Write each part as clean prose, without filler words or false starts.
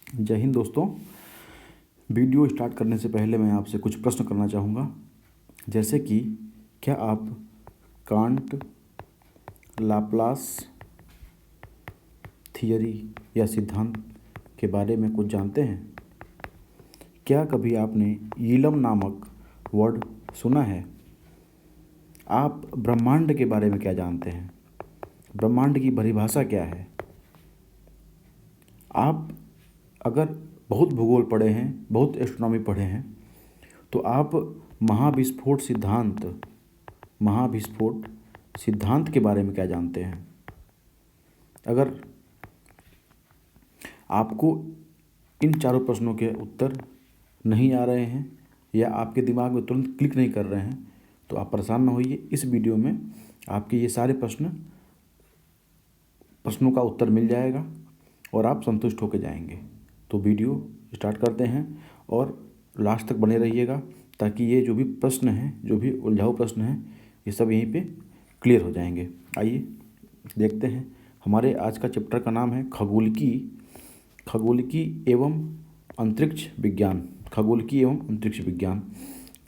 जय हिंद दोस्तों। Video start करने से पहले मैं आपसे कुछ प्रश्न करना चाहूँगा, जैसे कि क्या आप कांट, लाप्लास थियरी या सिद्धांत के बारे में कुछ जानते हैं? क्या कभी आपने ईलम नामक वर्ड सुना है? आप ब्रह्मांड के बारे में क्या जानते हैं? ब्रह्मांड की परिभाषा क्या है? आप अगर बहुत भूगोल पढ़े हैं, बहुत एस्ट्रोनॉमी पढ़े हैं, तो आप महाविस्फोट सिद्धांत के बारे में क्या जानते हैं? अगर आपको इन चारों प्रश्नों के उत्तर नहीं आ रहे हैं या आपके दिमाग में तुरंत क्लिक नहीं कर रहे हैं, तो आप परेशान ना होइए। इस वीडियो में आपके ये सारे प्रश्नों का उत्तर मिल जाएगा और आप संतुष्ट होकर जाएंगे। तो वीडियो स्टार्ट करते हैं और लास्ट तक बने रहिएगा, ताकि ये जो भी प्रश्न हैं, जो भी उलझाऊ प्रश्न हैं, ये सब यहीं पे क्लियर हो जाएंगे। आइए देखते हैं। हमारे आज का चैप्टर का नाम है खगोलिकी एवं अंतरिक्ष विज्ञान,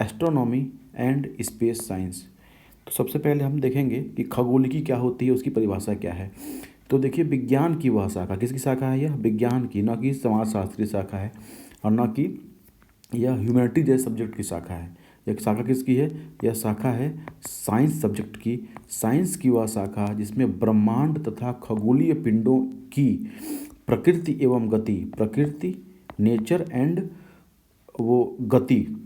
एस्ट्रोनॉमी एंड स्पेस साइंस। तो सबसे पहले हम देखेंगे कि खगोलिकी क्या होती है, उसकी परिभाषा क्या है। तो देखिए, विज्ञान की वह शाखा, किसकी शाखा है यह? विज्ञान की, न कि समाजशास्त्री शाखा है और न कि यह ह्यूमैनिटी जैसे सब्जेक्ट की शाखा है। यह शाखा किसकी है? यह शाखा है साइंस सब्जेक्ट की। साइंस की वह शाखा जिसमें ब्रह्मांड तथा खगोलीय पिंडों की प्रकृति एवं गति, नेचर एंड गति,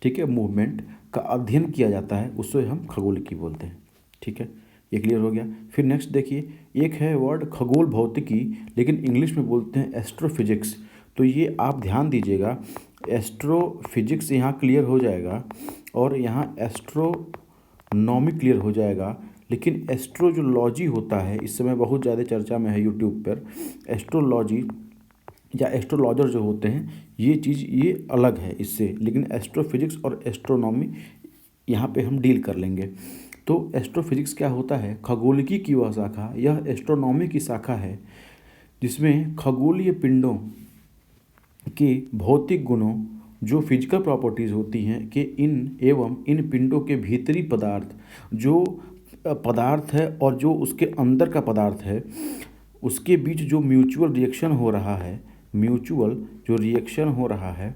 ठीक है, मूवमेंट का अध्ययन किया जाता है, उससे हम खगोलिकी बोलते हैं। ठीक है, ये क्लियर हो गया। फिर नेक्स्ट देखिए, एक है वर्ड खगोल भौतिकी, लेकिन इंग्लिश में बोलते हैं एस्ट्रोफिजिक्स। तो ये आप ध्यान दीजिएगा, एस्ट्रोफिजिक्स यहाँ क्लियर हो जाएगा और यहाँ एस्ट्रोनॉमी क्लियर हो जाएगा, लेकिन एस्ट्रो जो लॉजी होता है, इस समय बहुत ज़्यादा चर्चा में है यूट्यूब पर। एस्ट्रोलॉजी या एस्ट्रोलॉजर जो होते हैं, ये अलग है इससे, लेकिन एस्ट्रोफिजिक्स और एस्ट्रोनॉमी यहाँ पे हम डील कर लेंगे। तो एस्ट्रोफिजिक्स क्या होता है? खगोलिकी की वह शाखा, यह एस्ट्रोनॉमी की शाखा है जिसमें खगोलीय पिंडों के भौतिक गुणों, जो फिजिकल प्रॉपर्टीज़ होती हैं कि इन पिंडों के भीतरी पदार्थ, जो पदार्थ है और जो उसके अंदर का पदार्थ है, उसके बीच जो म्यूचुअल रिएक्शन हो रहा है,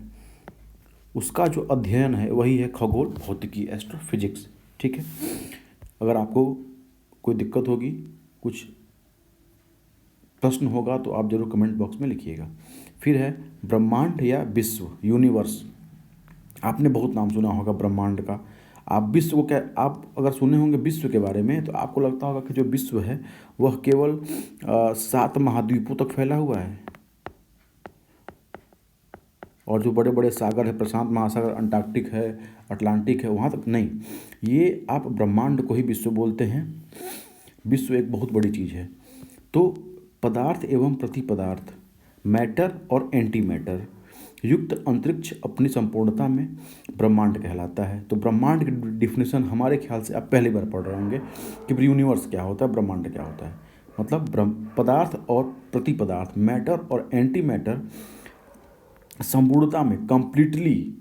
उसका जो अध्ययन है वही है खगोल भौतिकी, एस्ट्रोफिजिक्स। ठीक है, अगर आपको कोई दिक्कत होगी, कुछ प्रश्न होगा, तो आप जरूर कमेंट बॉक्स में लिखिएगा। फिर है ब्रह्मांड या विश्व, यूनिवर्स। आपने बहुत नाम सुना होगा ब्रह्मांड का। आप अगर सुने होंगे विश्व के बारे में, तो आपको लगता होगा कि जो विश्व है वह केवल 7 महाद्वीपों तक फैला हुआ है, और जो बड़े बड़े सागर है, प्रशांत महासागर, अंटार्कटिक है, अटलांटिक है, वहाँ तक नहीं। ये आप ब्रह्मांड को ही विश्व बोलते हैं। विश्व एक बहुत बड़ी चीज़ है। तो पदार्थ एवं प्रतिपदार्थ, मैटर और एंटी मैटर युक्त अंतरिक्ष अपनी संपूर्णता में ब्रह्मांड कहलाता है। तो ब्रह्मांड की डिफिनेशन हमारे ख्याल से आप पहली बार पढ़ रहे होंगे कि यूनिवर्स क्या होता है, ब्रह्मांड क्या होता है। मतलब पदार्थ और प्रतिपदार्थ, मैटर और एंटी मैटर संपूर्णता में कंप्लीटली,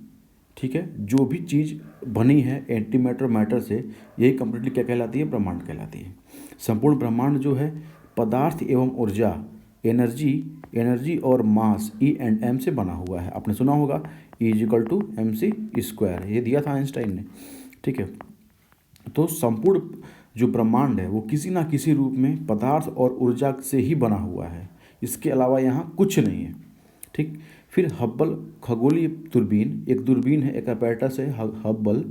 ठीक है, जो भी चीज़ बनी है एंटी मैटर मैटर से, यही कंप्लीटली क्या कहलाती है? ब्रह्मांड कहलाती है। संपूर्ण ब्रह्मांड जो है पदार्थ एवं ऊर्जा, एनर्जी और मास E&M से बना हुआ है। आपने सुना होगा E=mc², ये दिया था आइंस्टाइन ने। ठीक है, तो संपूर्ण जो ब्रह्मांड है वो किसी ना किसी रूप में पदार्थ और ऊर्जा से ही बना हुआ है, इसके अलावा यहाँ कुछ नहीं है। ठीक, फिर हब्बल खगोलीय दूरबीन, एक दूरबीन है, एक अपैरेटस है हब्बल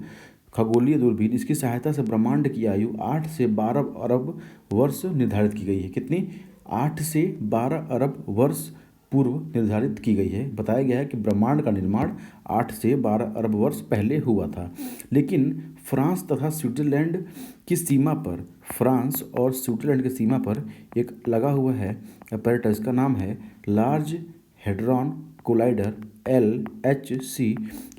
खगोलीय दूरबीन। इसकी सहायता से ब्रह्मांड की आयु 8 से 12 अरब वर्ष निर्धारित की गई है। कितनी? 8 से 12 अरब वर्ष पूर्व निर्धारित की गई है। बताया गया है कि ब्रह्मांड का निर्माण 8 से 12 अरब वर्ष पहले हुआ था। लेकिन फ्रांस और स्विट्जरलैंड की सीमा पर एक लगा हुआ है अपैरेटस, का नाम है लार्ज हेड्रॉन कोलाइडर, LHC।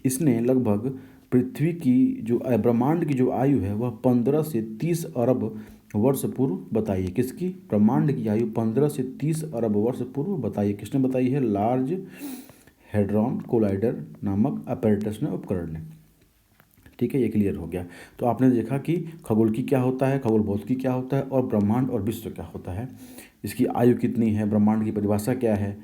इसने लगभग पृथ्वी की जो ब्रह्मांड की जो आयु है वह 15 से 30 अरब वर्ष पूर्व बताइए। किसकी? ब्रह्मांड की आयु 15 से 30 अरब वर्ष पूर्व बताइए। किसने बताई है? लार्ज हेड्रॉन कोलाइडर नामक अपैरेटस ने, उपकरण ने। ठीक है, ये क्लियर हो गया। तो आपने देखा कि खगोल की क्या होता है, खगोल भौतिकी क्या होता है, और ब्रह्मांड और विश्व क्या होता है, इसकी आयु कितनी है, ब्रह्मांड की परिभाषा क्या है।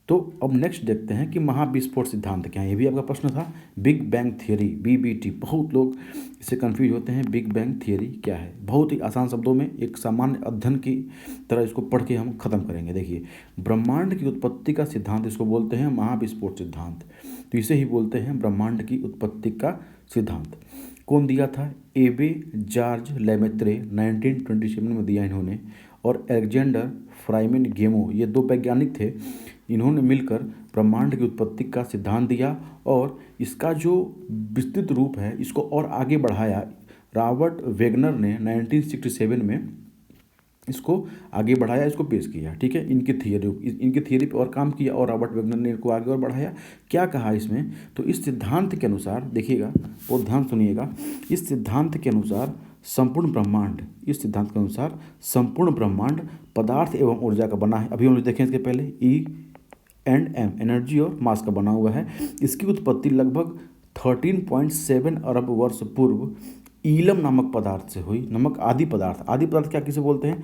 तो अब नेक्स्ट देखते हैं कि महाविस्फोट सिद्धांत क्या है। ये भी आपका प्रश्न था। बिग बैंग थियरी, बीबीटी, बहुत लोग इससे कंफ्यूज होते हैं। बिग बैंग थियरी क्या है? बहुत ही आसान शब्दों में एक सामान्य अध्ययन की तरह इसको पढ़ के हम खत्म करेंगे। देखिए, ब्रह्मांड की उत्पत्ति का सिद्धांत, इसको बोलते हैं महाविस्फोट सिद्धांत। तो इसे ही बोलते हैं ब्रह्मांड की उत्पत्ति का सिद्धांत। कौन दिया था? एबे जॉर्ज लेमेत्रे, 1927 में दिया इन्होंने। और अलेक्जेंडर फ्राइमन गेमो, ये दो वैज्ञानिक थे। इन्होंने मिलकर ब्रह्मांड की उत्पत्ति का सिद्धांत दिया और इसका जो विस्तृत रूप है इसको और आगे बढ़ाया। रॉबर्ट वेगनर ने 1967 में इसको आगे बढ़ाया, इसको पेश किया। ठीक है, इनकी थियरी पे और काम किया और रॉबर्ट वेगनर ने इनको आगे और बढ़ाया। क्या कहा इसमें? तो इस सिद्धांत के अनुसार देखिएगा और ध्यान सुनिएगा, इस सिद्धांत के अनुसार संपूर्ण ब्रह्मांड, इस सिद्धांत के अनुसार संपूर्ण ब्रह्मांड पदार्थ एवं ऊर्जा का बना है। अभी हम लोग देखें इसके पहले, E&M, एनर्जी और मास का बना हुआ है। इसकी उत्पत्ति लगभग 13.7 अरब वर्ष पूर्व ईलम नामक पदार्थ से हुई। नमक आदि पदार्थ, आदि पदार्थ क्या किसे बोलते हैं?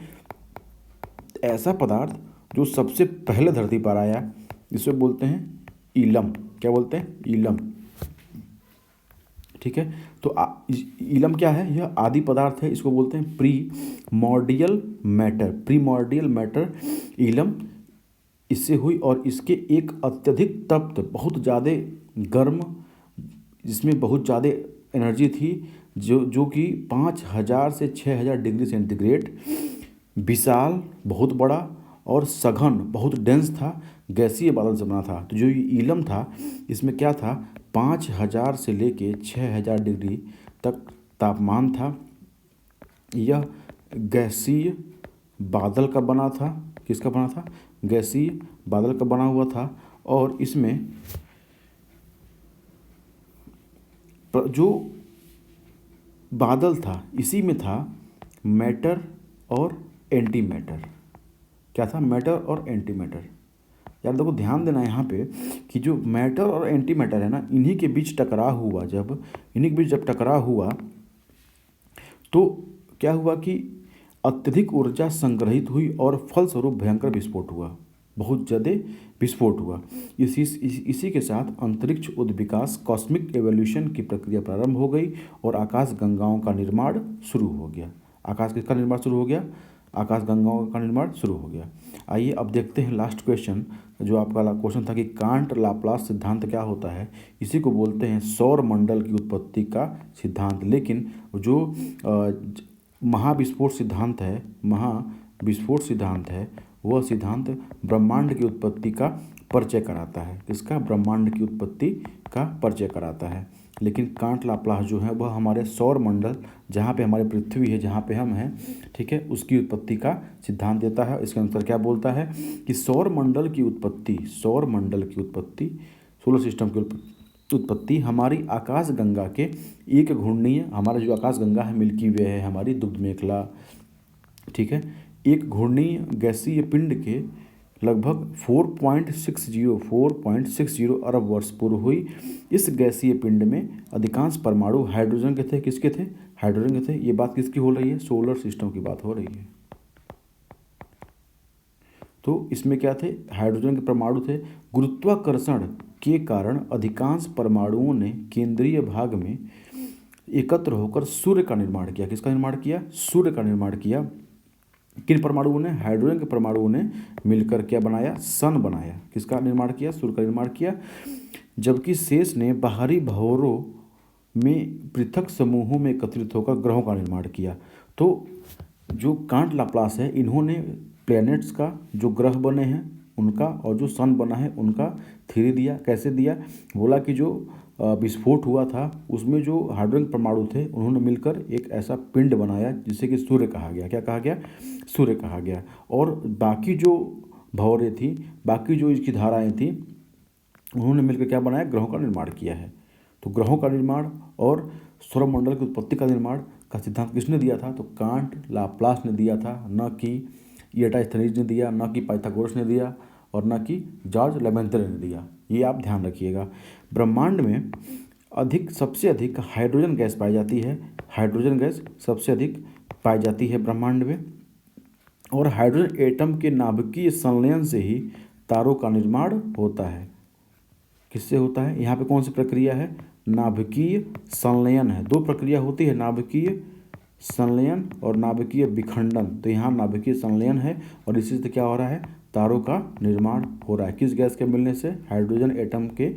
ऐसा पदार्थ जो सबसे पहले धरती पर आया, इसे बोलते हैं ईलम। क्या बोलते हैं? ईलम। ठीक है, तो ईलम क्या है? यह आदि पदार्थ है, इसको बोलते हैं प्रीमॉर्डियल मैटर। प्रीमॉर्डियल मैटर ईलम इससे हुई और इसके एक अत्यधिक तप्त, बहुत ज़्यादा गर्म, जिसमें बहुत ज़्यादा एनर्जी थी, जो कि 5000 से 6000 डिग्री सेंटीग्रेड, विशाल, बहुत बड़ा और सघन, बहुत डेंस था, गैसीय बादल से बना था। तो जो ये ईलम था, इसमें क्या था? 5000 से लेके 6000 डिग्री तक तापमान था। यह गैसीय बादल का बना था। किसका बना था? गैसीय बादल का बना हुआ था। और इसमें जो बादल था, इसी में था मैटर और एंटी मैटर। क्या था? मैटर और एंटी मैटर। यार देखो, ध्यान देना यहाँ पे कि जो मैटर और एंटी मैटर है ना, इन्हीं के बीच टकराव हुआ। जब टकराव हुआ तो क्या हुआ कि अत्यधिक ऊर्जा संग्रहित हुई और फलस्वरूप भयंकर विस्फोट हुआ, बहुत ज़्यादा विस्फोट हुआ। इसी के साथ अंतरिक्ष उद्विकास, कॉस्मिक एवोल्यूशन की प्रक्रिया प्रारंभ हो गई और आकाश गंगाओं का निर्माण शुरू हो गया। आकाश किसका निर्माण शुरू हो गया? आकाश गंगाओं का निर्माण शुरू हो गया। आइए अब देखते हैं लास्ट क्वेश्चन, जो आपका क्वेश्चन था कि कांट लाप्लास सिद्धांत क्या होता है। इसी को बोलते हैं सौर मंडल की उत्पत्ति का सिद्धांत। लेकिन जो महाविस्फोट सिद्धांत है, वह सिद्धांत ब्रह्मांड की उत्पत्ति का परिचय कराता है। किसका? ब्रह्मांड की उत्पत्ति का परिचय कराता है। लेकिन कांट लाप्लास जो है वह हमारे सौर मंडल, जहाँ पे हमारी पृथ्वी है, जहाँ पे हम हैं, ठीक है, उसकी उत्पत्ति का सिद्धांत देता है। इसके अनुसार क्या बोलता है कि सौर मंडल की उत्पत्ति, सोलर सिस्टम की उत्पत्ति हमारी आकाश गंगा के एक घूर्णीय, हमारा जो आकाश गंगा है, मिल्की वे है, हमारी दुग्ध मेखला, ठीक है, एक घूर्णीय गैसीय पिंड के लगभग 4.60 अरब वर्ष पूर्व हुई। इस गैसीय पिंड में अधिकांश परमाणु हाइड्रोजन के थे। किसके थे? हाइड्रोजन के थे। ये बात किसकी हो रही है? सोलर सिस्टम की बात हो रही है। तो इसमें क्या थे? हाइड्रोजन के परमाणु थे। गुरुत्वाकर्षण के कारण अधिकांश परमाणुओं ने केंद्रीय भाग में एकत्र होकर सूर्य का निर्माण किया। किसका निर्माण किया? सूर्य का निर्माण किया। किन परमाणुओं ने? हाइड्रोजन के परमाणुओं ने मिलकर क्या बनाया? सन बनाया। किसका निर्माण किया? सूर्य का निर्माण किया। जबकि शेष ने बाहरी भंवरों में पृथक समूहों में एकत्रित होकर ग्रहों का निर्माण किया। तो जो कांट लाप्लास है, इन्होंने प्लैनेट्स का, जो ग्रह बने हैं उनका, और जो सन बना है उनका थ्योरी दिया। कैसे दिया? बोला कि जो विस्फोट हुआ था उसमें जो हाइड्रोजन परमाणु थे, उन्होंने मिलकर एक ऐसा पिंड बनाया जिसे कि सूर्य कहा गया। क्या कहा गया? सूर्य कहा गया। और बाकी जो भंवरें थी, बाकी जो इसकी धाराएं थी, उन्होंने मिलकर क्या बनाया? ग्रहों का निर्माण किया है। तो ग्रहों का निर्माण और सौरमंडल की उत्पत्ति का निर्माण का सिद्धांत किसने दिया था? तो कांट, लाप्लास ने दिया था, न कि इरास्टोथेनिस ने दिया, न कि पाइथागोरस ने दिया और न कि जॉर्ज लेमेंत्रे ने दिया। ये आप ध्यान रखिएगा। ब्रह्मांड में सबसे अधिक हाइड्रोजन गैस पाई जाती है। हाइड्रोजन गैस सबसे अधिक पाई जाती है ब्रह्मांड में। और हाइड्रोजन एटम के नाभिकीय संलयन से ही तारों का निर्माण होता है। किससे होता है? यहाँ पे कौन सी प्रक्रिया है? नाभिकीय संलयन है। दो प्रक्रिया होती है, नाभिकीय संलयन और नाभिकीय विखंडन। तो यहाँ नाभिकीय संलयन है और इसी से क्या हो रहा है? तारों का निर्माण हो रहा है। किस गैस के मिलने से? हाइड्रोजन एटम के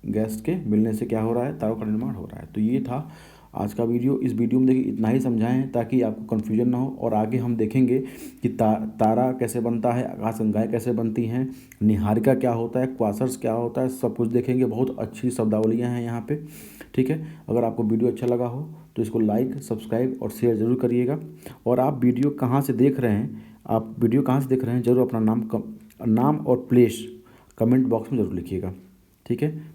गैस के मिलने से क्या हो रहा है? तारों का निर्माण हो रहा है। तो ये था आज का वीडियो। इस वीडियो में देखिए इतना ही समझाएं ताकि आपको कन्फ्यूजन ना हो, और आगे हम देखेंगे कि तारा कैसे बनता है, आकाशगंगाएँ कैसे बनती हैं, निहारिका क्या होता है, क्वासर्स क्या होता है, सब कुछ देखेंगे। बहुत अच्छी शब्दावलियाँ हैं यहाँ पे, ठीक है। अगर आपको वीडियो अच्छा लगा हो तो इसको लाइक, सब्सक्राइब और शेयर ज़रूर करिएगा। और आप वीडियो कहाँ से देख रहे हैं, ज़रूर अपना नाम और प्लेस कमेंट बॉक्स में ज़रूर लिखिएगा, ठीक है।